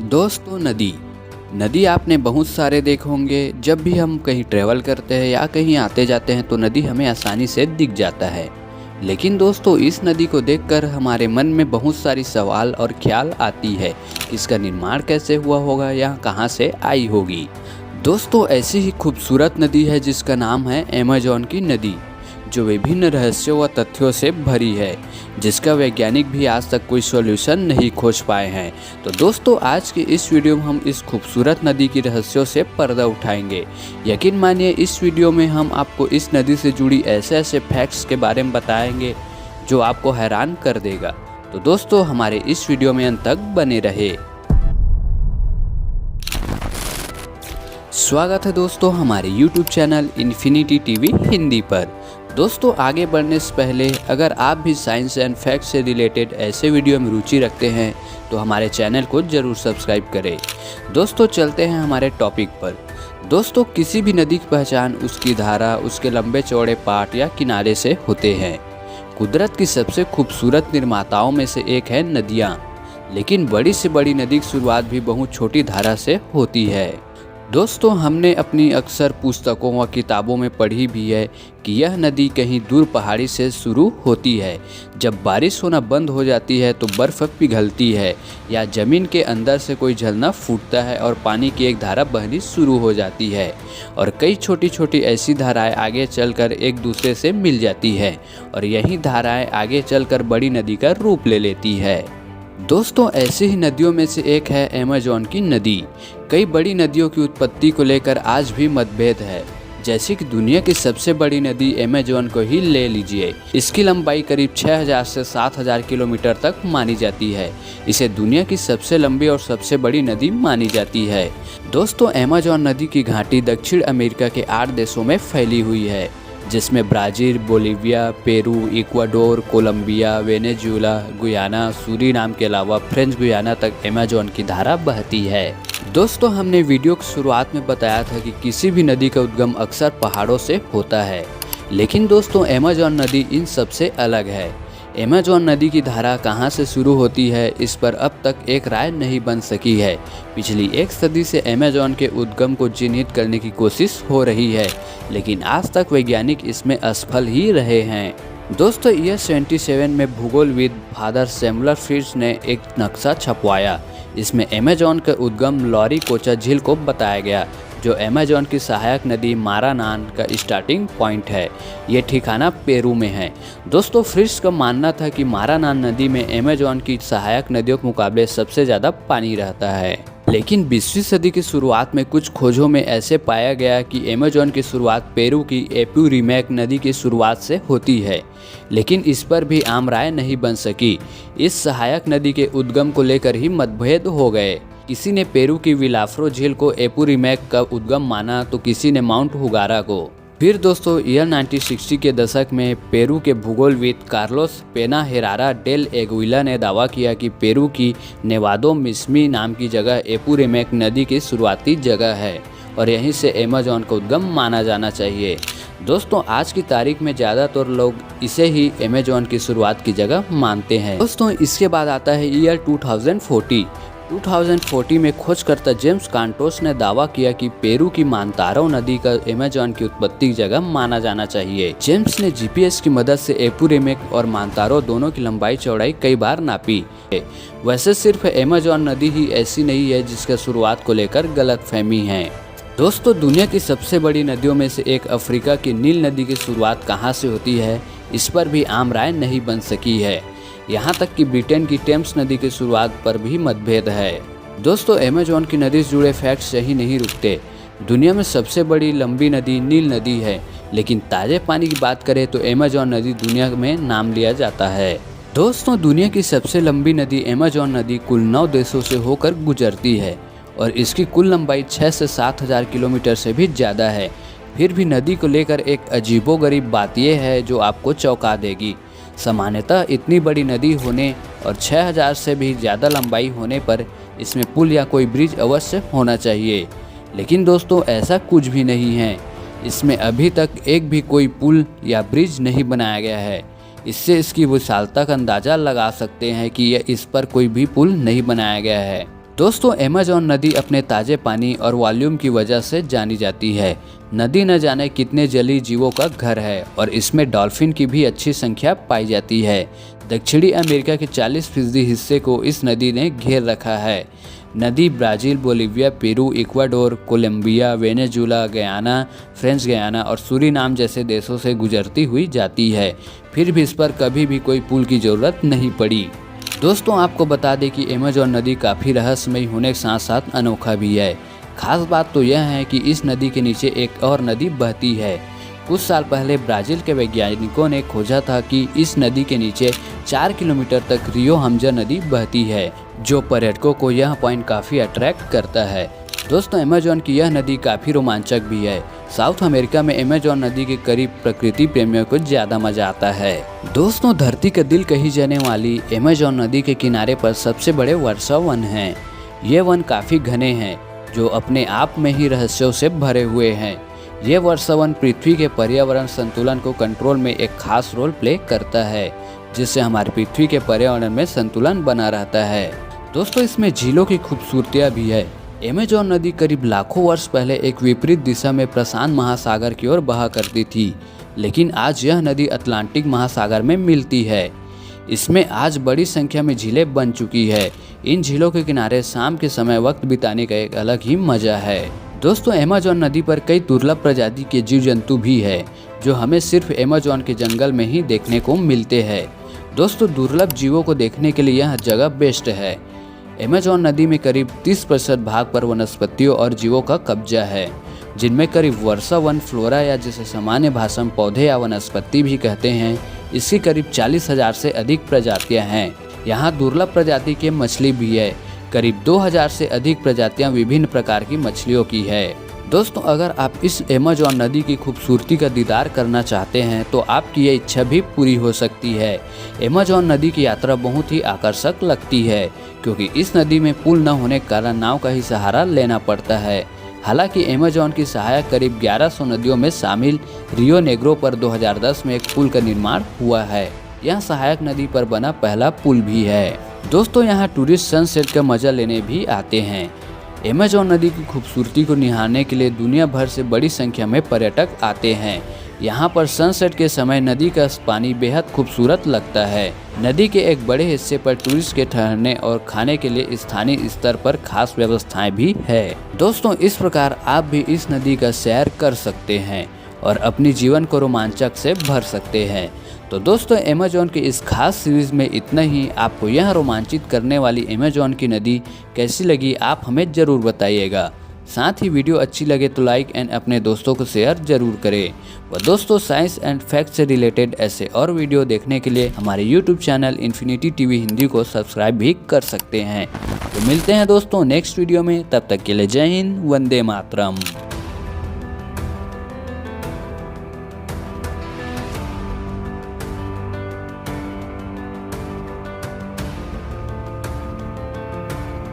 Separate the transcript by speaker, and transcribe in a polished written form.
Speaker 1: दोस्तों, नदी नदी आपने बहुत सारे देखे होंगे। जब भी हम कहीं ट्रैवल करते हैं या कहीं आते जाते हैं तो नदी हमें आसानी से दिख जाता है। लेकिन दोस्तों, इस नदी को देखकर हमारे मन में बहुत सारी सवाल और ख्याल आती है कि इसका निर्माण कैसे हुआ होगा या कहाँ से आई होगी। दोस्तों, ऐसी ही खूबसूरत नदी है जिसका नाम है अमेज़न की नदी, जो विभिन्न रहस्यों व तथ्यों से भरी है, जिसका वैज्ञानिक भी आज तक कोई सॉल्यूशन नहीं खोज पाए हैं। तो दोस्तों, आज की इस वीडियो में हम इस खूबसूरत नदी की रहस्यों से पर्दा उठाएंगे। यकीन मानिए, इस वीडियो में हम आपको इस नदी से जुड़ी ऐसे ऐसे फैक्ट्स के बारे में बताएंगे जो आपको हैरान कर देगा। तो दोस्तों, हमारे इस वीडियो में अंत तक बने रहे। स्वागत है दोस्तों हमारे YouTube channel infinity TV Hindi पर। दोस्तों, आगे बढ़ने से पहले अगर आप भी साइंस एंड फैक्ट से रिलेटेड ऐसे वीडियो में रुचि रखते हैं तो हमारे चैनल को ज़रूर सब्सक्राइब करें। दोस्तों, चलते हैं हमारे टॉपिक पर। दोस्तों, किसी भी नदी की पहचान उसकी धारा, उसके लंबे चौड़े पाट या किनारे से होते हैं। कुदरत की सबसे खूबसूरत निर्माताओं में से एक है नदियाँ, लेकिन बड़ी से बड़ी नदी की शुरुआत भी बहुत छोटी धारा से होती है। दोस्तों, हमने अपनी अक्सर पुस्तकों व किताबों में पढ़ी भी है कि यह नदी कहीं दूर पहाड़ी से शुरू होती है। जब बारिश होना बंद हो जाती है तो बर्फ़ पिघलती है या ज़मीन के अंदर से कोई झरना फूटता है और पानी की एक धारा बहनी शुरू हो जाती है। और कई छोटी छोटी ऐसी धाराएं आगे चलकर एक दूसरे से मिल जाती है और यही धाराएं आगे चलकर बड़ी नदी का रूप ले लेती है। दोस्तों, ऐसी ही नदियों में से एक है अमेज़न की नदी। कई बड़ी नदियों की उत्पत्ति को लेकर आज भी मतभेद है, जैसे कि दुनिया की सबसे बड़ी नदी अमेज़न को ही ले लीजिए। इसकी लंबाई करीब 6000 से 7000 किलोमीटर तक मानी जाती है। इसे दुनिया की सबसे लंबी और सबसे बड़ी नदी मानी जाती है। दोस्तों, अमेज़न नदी की घाटी दक्षिण अमेरिका के 8 देशों में फैली हुई है, जिसमें Brazil, Bolivia, Peru, Ecuador, Colombia, Venezuela, Guyana, Suriname के अलावा फ्रेंच गुयाना तक अमेज़न की धारा बहती है। दोस्तों, हमने वीडियो की शुरुआत में बताया था कि किसी भी नदी का उद्गम अक्सर पहाड़ों से होता है, लेकिन दोस्तों अमेज़न नदी इन सबसे अलग है। अमेज़न नदी की धारा कहाँ से शुरू होती है, इस पर अब तक एक राय नहीं बन सकी है। पिछली एक सदी से अमेज़न के उद्गम को चिन्हित करने की कोशिश हो रही है, लेकिन आज तक वैज्ञानिक इसमें असफल ही रहे हैं। दोस्तों, ईयर 77 में भूगोलविद फादर सैमुअल फिश ने एक नक्शा छपवाया। इसमें अमेज़न का उद्गम लॉरीकोचा झील को बताया गया, जो अमेज़न की सहायक नदी मारानान का स्टार्टिंग पॉइंट है। ये ठिकाना पेरू में है। दोस्तों, फ्रिश का मानना था कि मारानान नदी में अमेज़न की सहायक नदियों के मुकाबले सबसे ज़्यादा पानी रहता है, लेकिन 20वीं सदी की शुरुआत में कुछ खोजों में ऐसे पाया गया कि अमेज़न की शुरुआत पेरू की एपुरीमेक नदी की शुरुआत से होती है, लेकिन इस पर भी आम राय नहीं बन सकी। इस सहायक नदी के उद्गम को लेकर ही मतभेद हो गए। किसी ने पेरू की विलाफ्रो झील को एपुरीमेक का उद्गम माना तो किसी ने माउंट हुगारा को। फिर दोस्तों, ईयर 1960 के दशक में पेरू के भूगोलविद कार्लोस पेना हेरारा डेल एगुइला ने दावा किया कि पेरू की नेवादो मिस्मी नाम की जगह एपुरीमेक नदी की शुरुआती जगह है और यहीं से अमेज़न का उद्गम माना जाना चाहिए। दोस्तों, आज की तारीख में ज़्यादातर लोग इसे ही अमेज़न की शुरुआत की जगह मानते हैं। दोस्तों, इसके बाद आता है ईयर 2040 में खोजकर्ता जेम्स कांटोस ने दावा किया कि पेरू की मांतारो नदी का अमेज़न की उत्पत्ति की जगह माना जाना चाहिए। जेम्स ने जीपीएस की मदद से एपुरीमेक और मांतारो दोनों की लंबाई चौड़ाई कई बार नापी। वैसे सिर्फ अमेज़न नदी ही ऐसी नहीं है जिसका शुरुआत को लेकर गलतफहमी है। दोस्तों, दुनिया की सबसे बड़ी नदियों में से एक अफ्रीका की नील नदी की शुरुआत कहाँ से होती है, इस पर भी आम राय नहीं बन सकी है। यहाँ तक कि ब्रिटेन की टेम्स नदी की शुरुआत पर भी मतभेद है। दोस्तों, अमेज़न की नदी से जुड़े फैक्ट्स यही नहीं रुकते। दुनिया में सबसे बड़ी लंबी नदी नील नदी है, लेकिन ताज़े पानी की बात करें तो अमेज़न नदी दुनिया में नाम लिया जाता है। दोस्तों, दुनिया की सबसे लंबी नदी अमेज़न नदी कुल 9 देशों से होकर गुजरती है और इसकी कुल लंबाई 6 से 7000 किलोमीटर से भी ज़्यादा है। फिर भी नदी को लेकर एक अजीबोगरीब बात यह है जो आपको चौंका देगी। सामान्यतः इतनी बड़ी नदी होने और 6000 से भी ज़्यादा लंबाई होने पर इसमें पुल या कोई ब्रिज अवश्य होना चाहिए, लेकिन दोस्तों ऐसा कुछ भी नहीं है। इसमें अभी तक एक भी कोई पुल या ब्रिज नहीं बनाया गया है। इससे इसकी विशालता का अंदाज़ा लगा सकते हैं कि इस पर कोई भी पुल नहीं बनाया गया है। दोस्तों अमेज़न नदी अपने ताज़े पानी और वॉल्यूम की वजह से जानी जाती है। नदी न जाने कितने जलीय जीवों का घर है और इसमें डॉल्फिन की भी अच्छी संख्या पाई जाती है। दक्षिणी अमेरिका के 40% हिस्से को इस नदी ने घेर रखा है। नदी Brazil, Bolivia, Peru, Ecuador, Colombia, Venezuela, Guyana, French Guiana और सूरीनाम जैसे देशों से गुजरती हुई जाती है। फिर भी इस पर कभी भी कोई पुल की ज़रूरत नहीं पड़ी। दोस्तों आपको बता दें कि अमेज़न नदी काफ़ी रहस्यमयी होने के साथ साथ अनोखा भी है। खास बात तो यह है कि इस नदी के नीचे एक और नदी बहती है। कुछ साल पहले ब्राज़ील के वैज्ञानिकों ने खोजा था कि इस नदी के नीचे 4 किलोमीटर तक रियो हमजा नदी बहती है, जो पर्यटकों को यह पॉइंट काफ़ी अट्रैक्ट करता है। दोस्तों अमेज़न की यह नदी काफ़ी रोमांचक भी है। साउथ अमेरिका में अमेज़न नदी के करीब प्रकृति प्रेमियों को ज़्यादा मजा आता है। दोस्तों धरती का दिल कही जाने वाली अमेज़न नदी के किनारे पर सबसे बड़े वर्षा वन हैं। ये वन काफ़ी घने हैं जो अपने आप में ही रहस्यों से भरे हुए हैं। ये वर्षा वन पृथ्वी के पर्यावरण संतुलन को कंट्रोल में एक खास रोल प्ले करता है, जिससे हमारी पृथ्वी के पर्यावरण में संतुलन बना रहता है। दोस्तों इसमें झीलों की खूबसूरतियाँ भी है। अमेज़न नदी करीब लाखों वर्ष पहले एक विपरीत दिशा में प्रशांत महासागर की ओर बहा करती थी, लेकिन आज यह नदी अटलांटिक महासागर में मिलती है। इसमें आज बड़ी संख्या में झीलें बन चुकी है। इन झीलों के किनारे शाम के समय वक्त बिताने का एक अलग ही मजा है। दोस्तों अमेज़न नदी पर कई दुर्लभ प्रजाति के जीव जंतु भी है, जो हमें सिर्फ अमेज़न के जंगल में ही देखने को मिलते हैं। दोस्तों दुर्लभ जीवों को देखने के लिए यह जगह बेस्ट है। अमेज़न नदी में करीब 30% भाग पर वनस्पतियों और जीवों का कब्जा है, जिनमें करीब वर्षा वन फ्लोरा या जिसे सामान्य भाषा में पौधे या वनस्पति भी कहते हैं, इसकी करीब 40,000 से अधिक प्रजातियां हैं। यहाँ दुर्लभ प्रजाति के मछली भी है। करीब 2000 से अधिक प्रजातियां विभिन्न प्रकार की मछलियों की है। दोस्तों अगर आप इस अमेज़न नदी की खूबसूरती का दीदार करना चाहते हैं तो आपकी ये इच्छा भी पूरी हो सकती है। अमेज़न नदी की यात्रा बहुत ही आकर्षक लगती है, क्योंकि इस नदी में पुल न होने के कारण नाव का ही सहारा लेना पड़ता है। हालांकि अमेज़न की सहायक करीब 1100 नदियों में शामिल रियो नेग्रो पर 2010 में एक पुल का निर्माण हुआ है। यह सहायक नदी पर बना पहला पुल भी है। दोस्तों यहाँ टूरिस्ट सनसेट का मजा लेने भी आते हैं। अमेज़न नदी की खूबसूरती को निहारने के लिए दुनिया भर से बड़ी संख्या में पर्यटक आते हैं। यहाँ पर सनसेट के समय नदी का पानी बेहद खूबसूरत लगता है। नदी के एक बड़े हिस्से पर टूरिस्ट के ठहरने और खाने के लिए स्थानीय स्तर पर खास व्यवस्थाएं भी है। दोस्तों इस प्रकार आप भी इस नदी का सैर कर सकते हैं और अपनी जीवन को रोमांचक से भर सकते हैं। तो दोस्तों अमेज़न की इस खास सीरीज़ में इतना ही। आपको यह रोमांचित करने वाली अमेज़न की नदी कैसी लगी आप हमें ज़रूर बताइएगा। साथ ही वीडियो अच्छी लगे तो लाइक एंड अपने दोस्तों को शेयर जरूर करें। व दोस्तों साइंस एंड फैक्ट से रिलेटेड ऐसे और वीडियो देखने के लिए हमारे YouTube channel infinity TV Hindi को सब्सक्राइब भी कर सकते हैं। तो मिलते हैं दोस्तों नेक्स्ट वीडियो में, तब तक के लिए जय हिंद, वंदे मातरम।